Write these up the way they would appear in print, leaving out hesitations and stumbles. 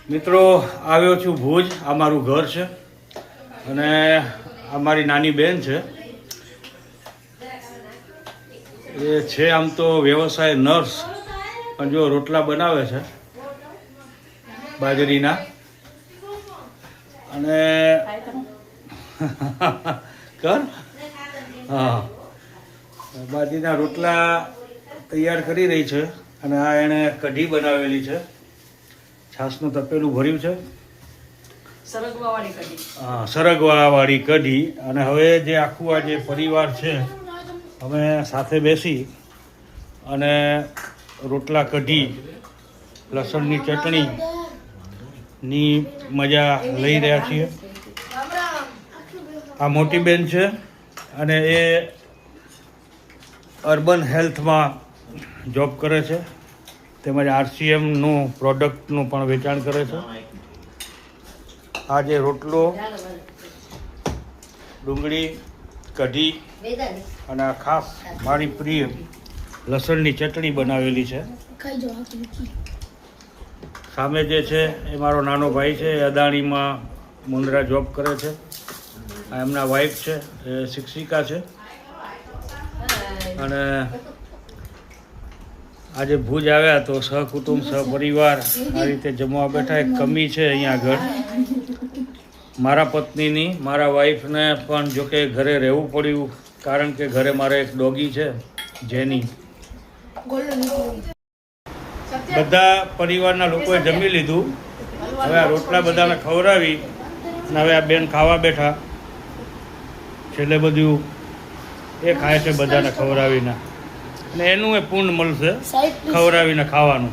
મિત્રો આવ્યો છું ભુજ. આ મારું ઘર છે અને આ મારી નાની બેન છે. એ છે આમ તો વ્યવસાય નર્સ, પણ જો રોટલા બનાવે છે બાજરીના. અને કર હા, બાજરીના રોટલા તૈયાર કરી રહી છે. અને આ એણે કઢી બનાવેલી છે, છાસનું તપેલું ભર્યું છે, હા સરગવાવાળી કઢી. અને હવે જે આખું આ જે પરિવાર છે અમે સાથે બેસી અને રોટલા કઢી લસણની ચટણીની મજા લઈ રહ્યા છીએ. આ મોટી બેન છે અને એ અર્બન હેલ્થમાં જોબ કરે છે, તેમજ RCMનું પ્રોડક્ટનું પણ વેચાણ કરે છે. આ જે રોટલો, ડુંગળી, કઢી અને આ ખાસ મારી પ્રિય લસણની ચટણી બનાવેલી છે. સામે જે છે એ મારો નાનો ભાઈ છે, એ અદાણીમાં મુંદ્રા જોબ કરે છે. આ એમના વાઈફ છે, એ શિક્ષિકા છે. અને આજે ભુજ આવ્યા તો સહકુટુંબ સહપરિવાર આ રીતે જમવા બેઠા. એક કમી છે અહીંયા આગળ મારા પત્નીની. મારા વાઈફને પણ જોકે ઘરે રહેવું પડ્યું, કારણ કે ઘરે મારે એક ડોગી છે જેની. બધા પરિવારના લોકોએ જમી લીધું. હવે આ રોટલા બધાને ખવડાવી અને હવે આ બેન ખાવા બેઠા. છેલ્લે બધું એ ખાય છે બધાને ખવડાવીને, અને એનું એ પૂર્ણ મળશે ખવડાવીને ખાવાનું.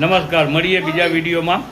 નમસ્કાર, મળીએ બીજા વિડીયોમાં.